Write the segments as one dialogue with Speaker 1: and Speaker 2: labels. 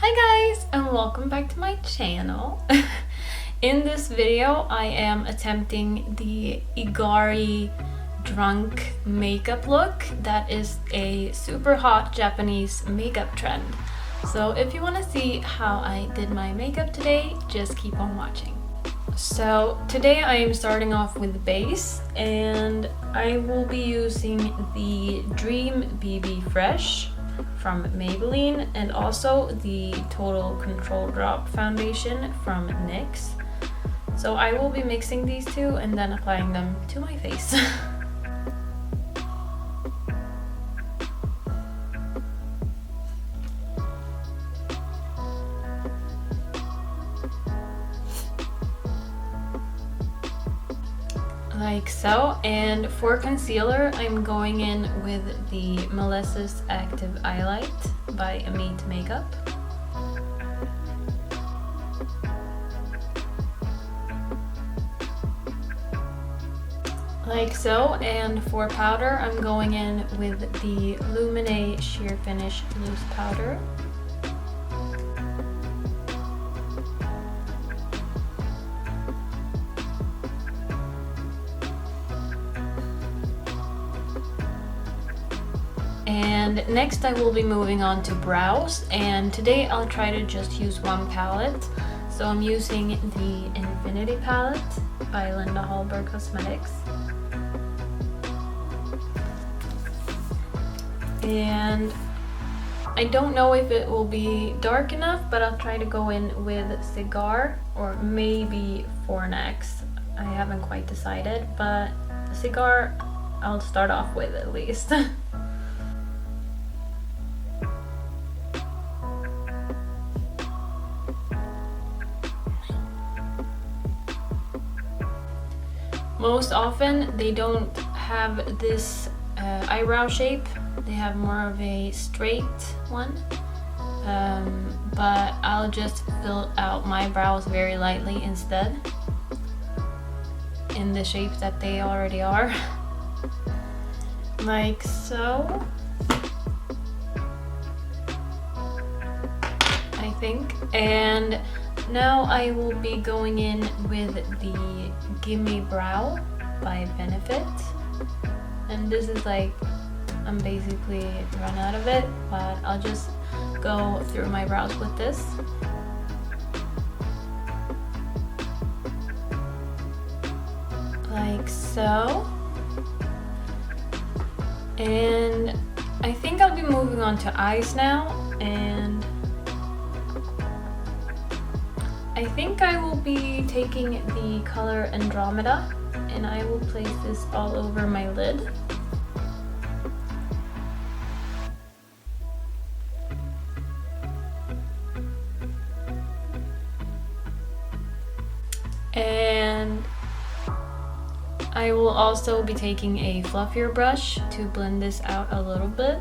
Speaker 1: Hi guys, and welcome back to my channel. In this video I am attempting the Igari drunk makeup look. That is a super hot Japanese makeup trend. So if you want to see how I did my makeup today, just keep on watching. So today I am starting off with the base, and I will be using the Dream BB Fresh from Maybelline and also the Total Control Drop foundation from NYX. So I will be mixing these two and then applying them to my face. Like so. And for concealer, I'm going in with the Milessis Active Eyelight by Emite Makeup. Like so. And for powder, I'm going in with the Lumene Sheer Finish Loose Powder. And next I will be moving on to brows, and today I'll try to just use one palette. So I'm using the Infinity palette by Hallberg Cosmetics. And I don't know if it will be dark enough, but I'll try to go in with Cigar or maybe Fornax. I haven't quite decided, but Cigar I'll start off with at least. Most often they don't have this eyebrow shape, they have more of a straight one, but I'll just fill out my brows very lightly instead in the shape that they already are. Like so, I think. And now I will be going in with the Gimme Brow by Benefit. And this is like, I'm basically run out of it, but I'll just go through my brows with this. Like so. And I think I'll be moving on to eyes now, and I think I will be taking the color Andromeda, and I will place this all over my lid. And I will also be taking a fluffier brush to blend this out a little bit.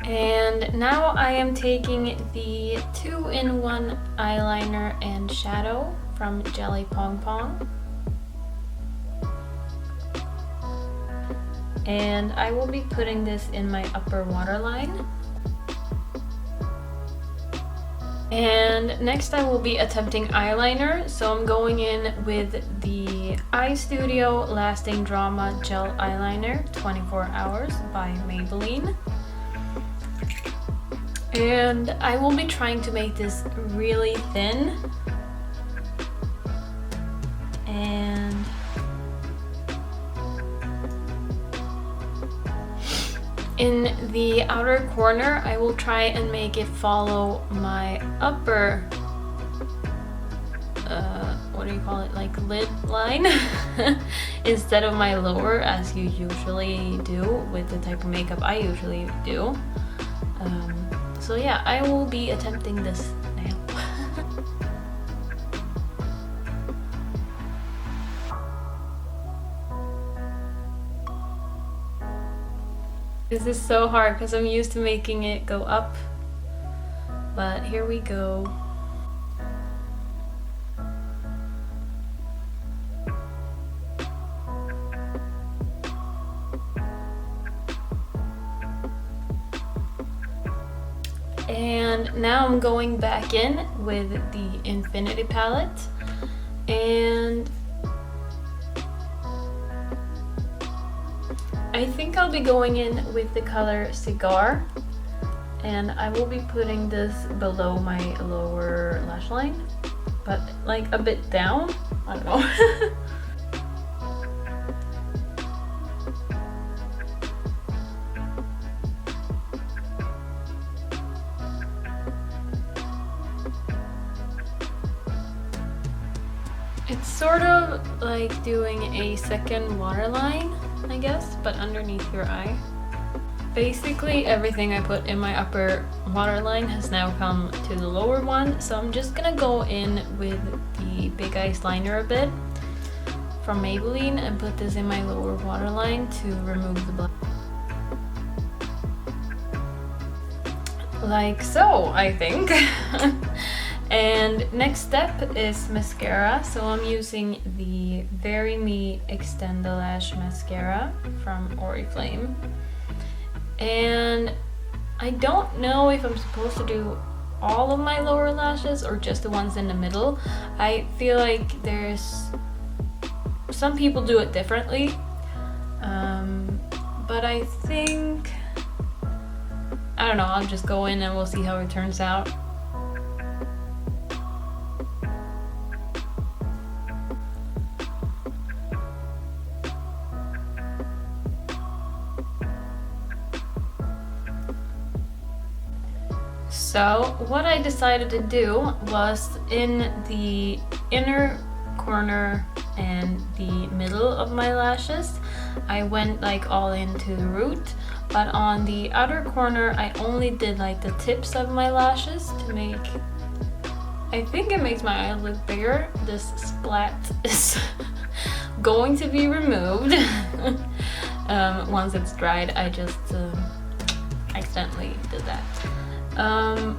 Speaker 1: And now I am taking the 2-in-1 eyeliner and shadow from Jelly Pong Pong. And I will be putting this in my upper waterline. And next I will be attempting eyeliner, so I'm going in with the Eyestudio Lasting Drama Gel Eyeliner 24 Hours by Maybelline. And I will be trying to make this really thin. And in the outer corner, I will try and make it follow my upper, what do you call it, like lid line, instead of my lower, as you usually do with the type of makeup I usually do. So yeah, I will be attempting this now. This is so hard because I'm used to making it go up, but here we go. now I'm going back in with the Infinity palette, and I think I'll be going in with the color Cigar, and I will be putting this below my lower lash line, but like a bit down, I don't know. It's sort of like doing a second waterline, I guess, but underneath your eye. Basically everything I put in my upper waterline has now come to the lower one, so I'm just gonna go in with the Big Eyeliner a bit from Maybelline and put this in my lower waterline to remove the black. Like so, I think. And next step is mascara, so I'm using the Very Me Extend the Lash Mascara from Oriflame. And I don't know if I'm supposed to do all of my lower lashes or just the ones in the middle. I feel like there's some people do it differently, but I think, I don't know, I'll just go in and we'll see how it turns out. So what I decided to do was, in the inner corner and the middle of my lashes, I went like all into the root, but on the outer corner I only did like the tips of my lashes to make, I think it makes my eye look bigger. This splat is going to be removed once it's dried. I just accidentally did that.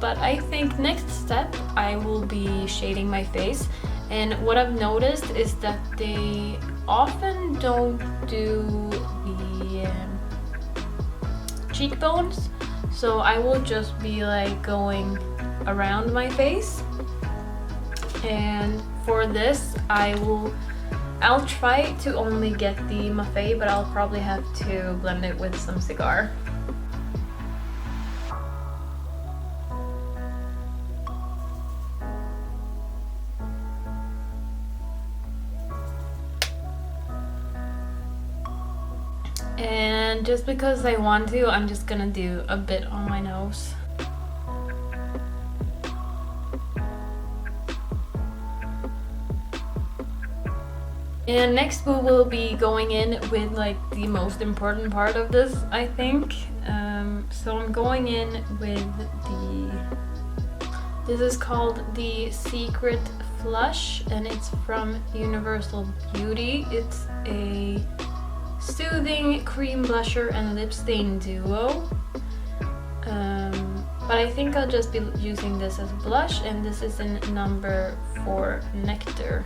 Speaker 1: But I think next step I will be shading my face, and what I've noticed is that they often don't do the cheekbones, so I will just be like going around my face, and for this I'll try to only get the Maffei, but I'll probably have to blend it with some Cigar. And just because I want to, I'm just gonna do a bit on my nose. And next we will be going in with like the most important part of this, I think. So I'm going in with this is called the Secret Flush, and it's from Universal Beauty. It's a soothing cream blusher and lip stain duo. But I think I'll just be using this as a blush, and this is in number 4 Nectar.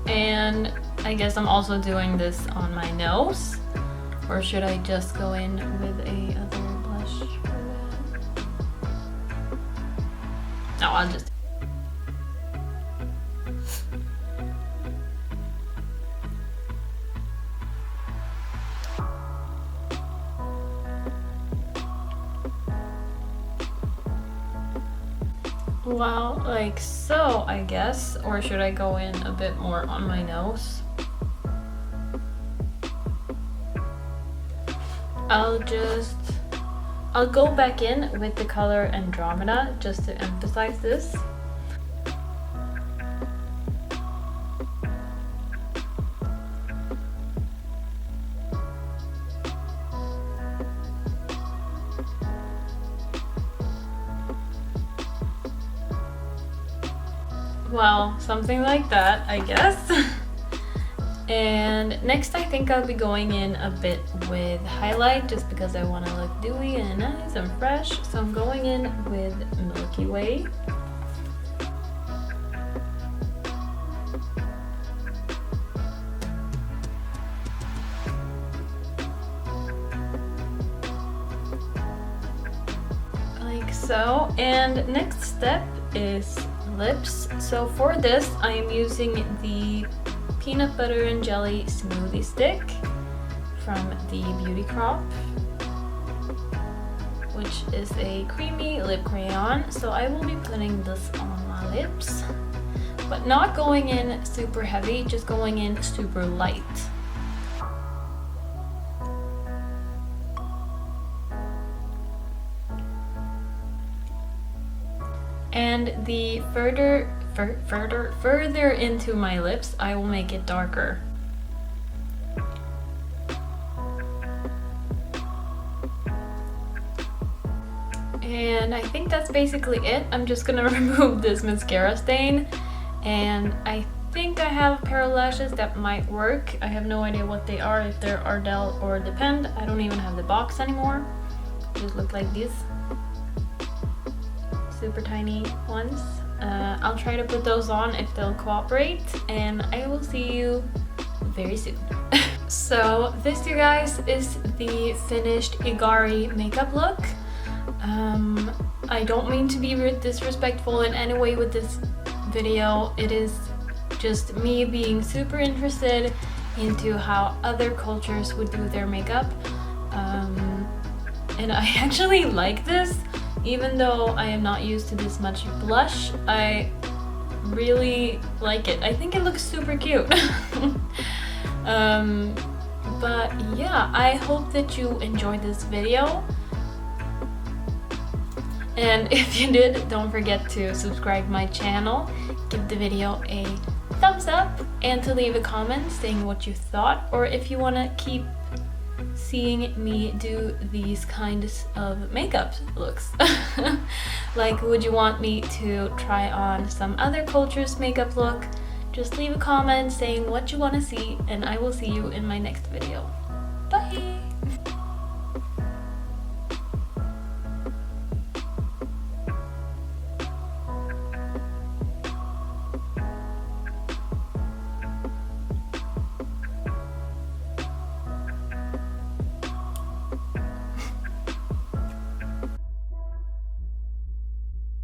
Speaker 1: And I guess I'm also doing this on my nose, or should I just go in with a other blush for that? No, I'll just. Well, like so, I guess. Or should I go in a bit more on my nose? I'll go back in with the color Andromeda just to emphasize this. Well, something like that, I guess. And next I think I'll be going in a bit with highlight just because I want to look dewy and nice and fresh. So I'm going in with Milky Way. Like so. And next step is lips. So for this I am using the peanut butter and jelly smoothie stick from the Beauty Crop, which is a creamy lip crayon. So I will be putting this on my lips, but not going in super heavy, just going in super light. And the further into my lips, I will make it darker. And I think that's basically it. I'm just gonna remove this mascara stain, and I think I have a pair of lashes that might work. I have no idea what they are, if they're Ardell or Depend. I don't even have the box anymore. They just look like this. Super tiny ones. I'll try to put those on if they'll cooperate, and I will see you very soon. So this, you guys, is the finished Igari makeup look. I don't mean to be disrespectful in any way with this video. It is just me being super interested into how other cultures would do their makeup. And I actually like this. Even though I am not used to this much blush, I really like it. I think it looks super cute. But yeah, I hope that you enjoyed this video. And if you did, don't forget to subscribe to my channel, give the video a thumbs up, and to leave a comment saying what you thought, or if you want to keep seeing me do these kinds of makeup looks. Like, would you want me to try on some other culture's makeup look? Just leave a comment saying what you want to see, and I will see you in my next video. Bye!